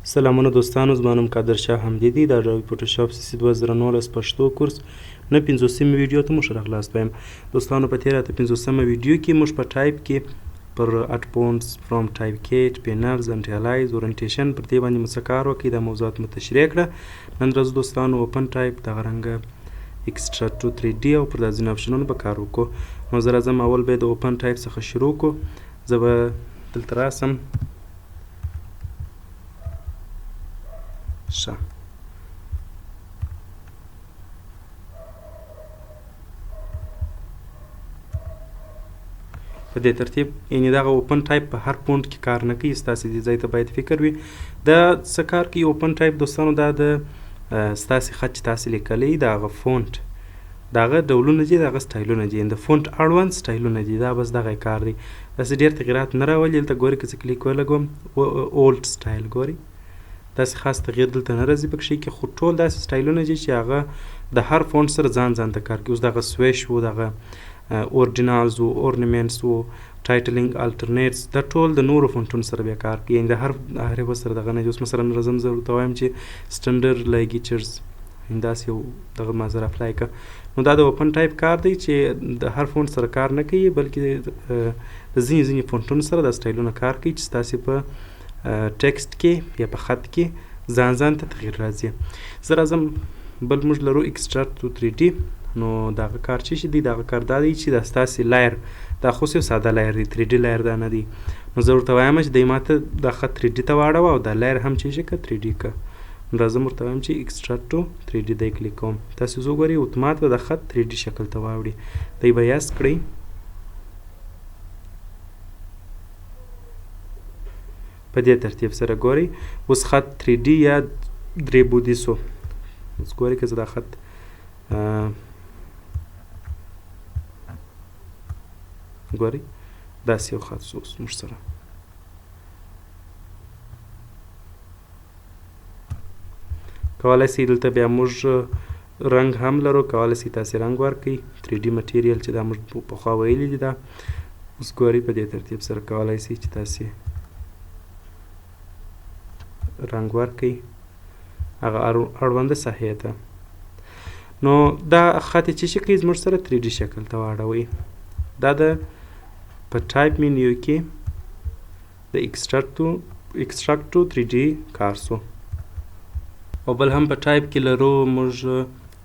سلامونه دوستانو، زما نوم قادرشاه حمدي دی. دا ډاوي فوټوشاپ CC 2019 پښتو کورس نه 50مې ویډیو ته موږ ښه راغلاست وایم. دوستانو په تېره اته 50مه ویډیو کې موږ په ټایپ کې پر اټ پونټس فرام ټایپ کیټ پینلز انټیالایز اورینټیشن پر دې باندې مو څه کار وکړي، دا موضوعات مو تشریح کړه. نن ورځ دوستانو اوپن ټایپ دغه رنګه اکسټرا ټو 3D او پر دا ځینې اپشنونو به کار وکړو. نو زه راځم اول به یې د اوپن ټایپ څخه شروع کړو. زه به دلته راسم ښه په دې ترتیب، یعنې دغه اوپن ټایپ په هر پونټ کې کار نه کوي، ستاسې دې ځای ته باید فکر وي. دا څه کار کوي اوپن ټایپ دوستانو؟ دا د ستاسې خط چې تاسې لیکلی د هغه فونټ د هغه ډولونه دي، د هغه سټایلونه دي، د فونټ اړوند سټایلونه دي. دا بس دغه کار دی، داسې ډېر تغیرات نه راولي. دلته ګورئ که زه کلیک ولګوم اولډ سټایل، ګورئ داسې خاص تغییر دلته نه راځي پکښې کې، خو ټول داسې سټایلونه دي چې هغه د هر فونټ سره ځان ته کار کوي. اوس دغه سویش و، دغه اورډینالز و، اورنیمنټس و، ټایټلینګ الټرنیټس، دا ټول د نورو فونټونو سره بیا کار کوي، یعنې د هر یو سره دغه نه دي. اوس مثلا راځم زه ورته وایم چې سټنډرډ لایګیچرز، داسې یو دغه ما زر اپلای کړه. نو دا د اوپن ټایپ کار دی چې د هر فونټ سره کار نه کوي، بلکې د ځینې فونټونو سره دا سټایلونه کار کوي چې ستاسې په ټکسټ کې یا په خط کې ځان ته تغییر راځي. زه راځم بل موږ لرو اکسټرا ټو 3D. نو دغه کار چې دی، دغه کار دا دی چې دا ستاسې لایر، دا خو یو ساده لایر دی، 3D لایر دا نه دی. نو زه ورته وایم چې دی ماته دا خط 3D ته واړوه او دا لایر هم چې شي که 3D که. نو راځم ورته وایم چې اکسټرا ټو 3D دی کلیک کوم. تاسې اوس وګورئ اتومات به د خط 3D شکل ته واوړي. دی به یس کړئ. په دې ترتیب سره ګورئ اوس خط 3D یا درې بعدي سو. اوس ګورئ که زه دا خط ګورئ داسې یو خط سو اوس موږ سره. کولی سئ دلته بیا موږ رنګ هم لرو، کولی سئ تاسې رنګ ورکړئ. 3D مټیریل چې دا موږ پخوا ویلي دي دا. اوس ګورئ په دې ترتیب سره کولی سئ چې تاسې رنګ ورکړئ هغه اړونده ساحې ته. نو دا خط یې چې شي کوي زموږ سره 3D شکل ته واړوئ. دا د په ټایپ مینیو کې د اکسټراکټ ټو 3D کار سو. او بل هم په ټایپ کې لرو موږ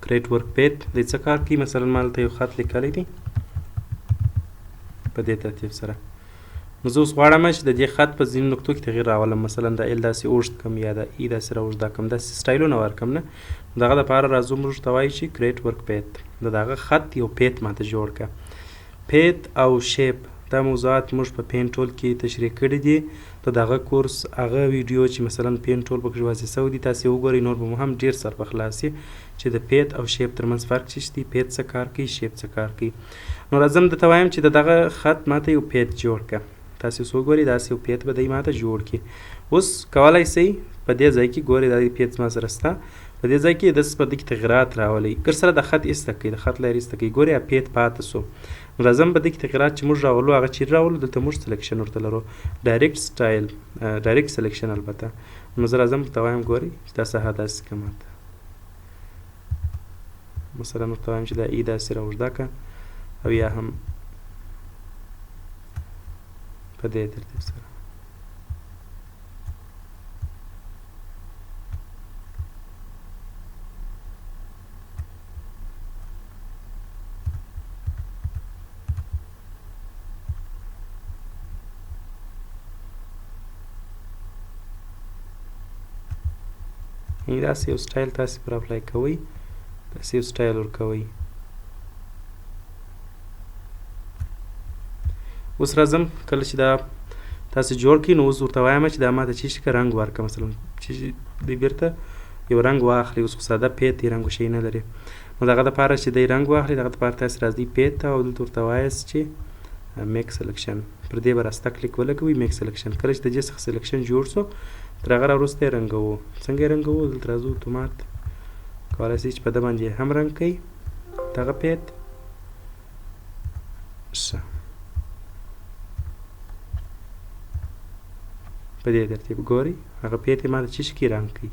کریټ ورک پیت. دی څه کار کوي؟ مثلا ما دلته یو خط لیکلی دی په دې ترتیب سره. نو زه اوس غواړم چې د دې خط په ځینو نقطو کې تغییر راولم، مثلا دا ال داسې اوږد کړم یا دا ای داسې راوږده کړم، داسې سټایلونه ورکړم نه. دغه دپاره راځو موږ ته وایي چې کریټ ورک پیت، د دغه خط یو پیت ماته جوړ کړه. پیت او شیپ دا موضوعات موږ په پین ټول کې تشریح کړي دي. د دغه کورس هغه ویډیو چې مثلا پین ټول پکې واضح سوی دي تاسې وګورئ، نور به مو هم ډېر سر په خلاص شي چې د پیت او شیپ ترمنځ فرق څه دی، پیت څه کار کوي، شیپ څه کار کوي. نو راځم درته وایم چې د دغه خط ماته یو پیت جوړ کړه. تاسې اوس وګورئ داسې یو پیت به دی ماته جوړ کړي. اوس کولی سئ په دې ځای کې ګورئ دا پیت زما سره شته، په دې ځای کې داسې په دې کې تغیرات راولئ. ګر سره د خط ایسته کړئ، د خط لایر ایسته کړئ، ګورئ پیت پاته سو. راځم په دې کې تغیرات چې موږ راولو هغه چیرې راولو؟ دلته موږ سلیکشن ورته لرو، ډایرکټ سټایل، ډایرکټ سلیکشن البته. نو زه راځم ورته وایم ګورئ چې دا ساحه داسې کړه ماته، مثلا ورته وایم چې دا ای داسې راوږده کړه او یا هم په دې ترتیب سره. یعنې داسې یو سټایل تاسې پر اپلای کوئ، داسې یو سټایل ورکوئ. اوس راځم کله چې دا تاسې جوړ کړئ، نو اوس ورته وایم چې دا ماته چې شي که رنګ ورکړه، مثلا چې دی بیرته یو رنګ واخلي. اوس خو ساده پیت دی، رنګ شی نه لري. نو دغه دپاره چې دی رنګ واخلي، دغه دپاره تاسې راځئ پیت ته او دلته ورته وایاست چې میک سلیکشن، پر دې به راسته کلیک ولګوئ میک سلیکشن. کله چې د دې څخه سلیکشن جوړ سو، تر هغه راوروسته یې رنګوو. څنګه یې رنګوو؟ دلته راځو اتومات، کولی سئ چې په ده باندې هم رنګ کوئ دغه پیت. ښه په دې ترتیب ګورئ هغه پیت یې ماته څه شي کې رنګ کوي.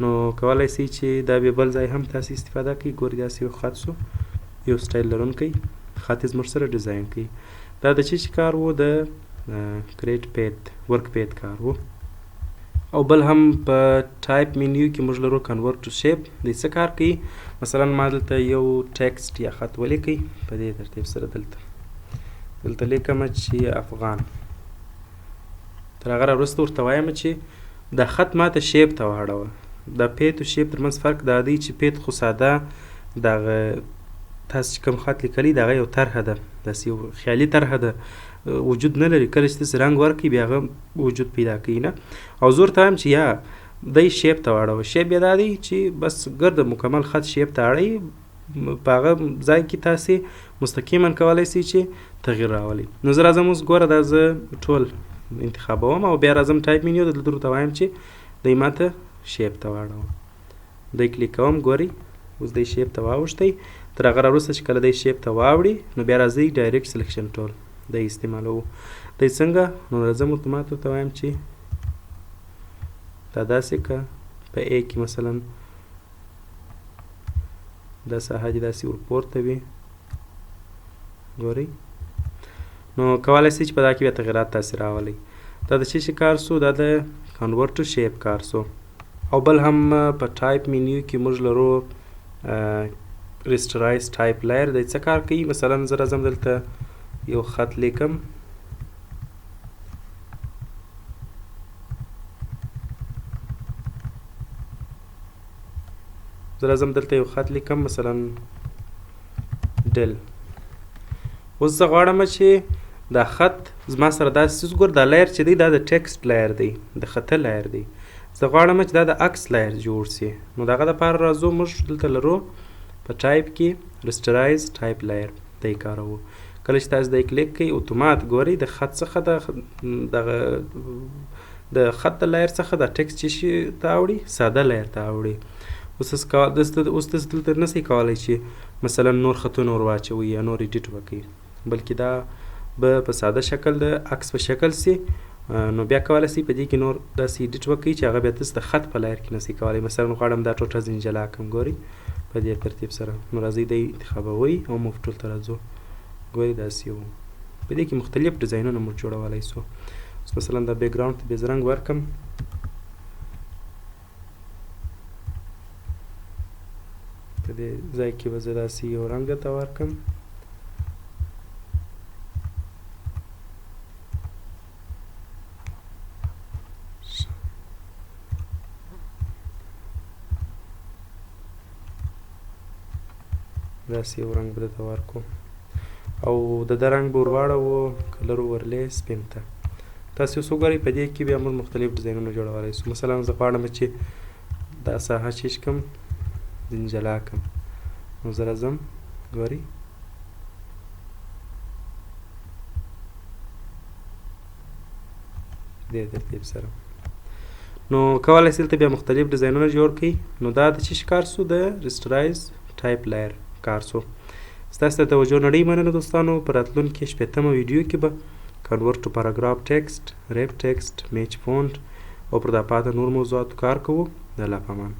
نو کولی سئ چې دا بیا بل ځای هم تاسې استفاده کوئ. ګورئ داسې یو خط شو، یو سټایل لرونکی خط یې زموږ سره ډیزاین کوي. دا د څه شي کار و؟ د کریټ پیت ورک پیت کار و. او بل هم په ټایپ مینیو کې موږ لرو کنورټ ټو شیپ. دی څه کار کوي؟ مثلا ما دلته یو ټیکسټ یا خط ولیکئ په دې ترتیب سره دلته لیکمه چې افغان. تر هغه راوروسته ورته وایم چې دا خط ماته شیپ ته واړوه. د پیت او شیپ ترمنځ فرق دا دی چې پیت خو ساده دغه تاسو چې کوم خط لیکلی د هغه یو طرحه ده، داسې یو خیالي طرحه ده، وجود نه لري. کله چې تاسې رنګ ورکړئ بیا هغه وجود پیدا کوي نه. او زه ورته وایم چې یا دی شیپ ته واړوه. شیپ بیا دا دی چې بس ګرد مکمل خط شیپ ته اړئ، په هغه ځای کې تاسې مستقیما کولی سئ چې تغییر راولئ. نو زه راځم اوس ګوره دا زه ټول انتخابوم او بیا راځم ټایپ مینیو دلته ورته وایم چې دی ماته شیپ ته واړوه. دی کلیک کوم، ګورئ اوس دی شیپ ته واوښتی. تر هغه راوروسته چې کله دی شیپ ته واوړي نو بیا راځئ ډایرکټ سلیکشن ټول دی استعمالوو. دی څنګه؟ نو راځم ماته ورته وایم چې دا داسې که په ای کې مثلا دا ساحه دې داسې ورپورته وي، ګورئ نو کولی سئ چې په دا کې بیا تغیرات تاسې راولئ. دا د څه شي کار سو؟ دا د کنورټ ټو شیپ کار سو. او بل هم په ټایپ مینیو کې موږ لرو ریسټرایز ټایپ لایر. دی څه کار کوي؟ مثلا زه راځم دلته یو خط لیکم، مثلا ډل. اوس زه غواړم چې دا خط زما سره داسې ګور دا لایر چې دی دا د ټیکسټ لایر دی، د خطه لایر دی. زه غواړم چې دا د عکس لایر جوړ سي. نو د هغه دپاره راځو موږ دلته لرو په ټایپ کې ریسټرایز ټایپ لایر دی کاروو. کله چې تاسو دی کلیک کوئ اتومات ګورئ د خط څخه د خط د لایر څخه دا ټیکسټ چې شي ته اوړي ساده لایر ته اوړي. اوس تاسو دلته نسئ کولی چې مثلا نور خطونه ور واچوئ یا نور ایډیټ وکړئ، بلکې دا به په ساده شکل د عکس په شکل سي. نو بیا کولی سئ په دې کې نور داسې ایډیټ وکړئ چې هغه بیا تاسو د خط په لایر کې نسئ کولی. مثلا غواړم دا ټوټه ځینې جلا کړم، ګورئ په دې ترتیب سره. نو راځئ دی انتخابوئ او موف ټول ته راځو، ګورئ داسې و. په دې کې مختلف ډیزاینونه موږ جوړولی سو. اوس مثلا دا بیک ګراوند ته بیا زه رنګ ورکړم، په دې ځای کې به زه داسې یو رنګ درته ورکړم. داسې یو رنګ به درته ورکړو او د ده رنګ به ور واړوو کلر ورلی سپین ته. تاسې اوس وګورئ په دې کې بیا موږ مختلف ډیزاینونه جوړولی سو. مثلا زه غواړم چې دا ساحه چې کړم ځینې جلا کړم. نو زه راځم، ګورئ دې ترتیب سره. نو کولی سئ دلته بیا مختلف ډیزاینونه جوړ کړئ. نو دا د څه شي کار سو؟ د ریسټرایز ټایپ لایر کار سو. ستاسو د توجه نړۍ مننه دوستانو. په راتلونکي 80مه ویډیو کې به کنورټ ټو پاراګراف ټیکسټ، ریپ ټیکسټ، میچ فونټ او پر دا پاته نور موضوعاتو کار کوو. د الله په امان.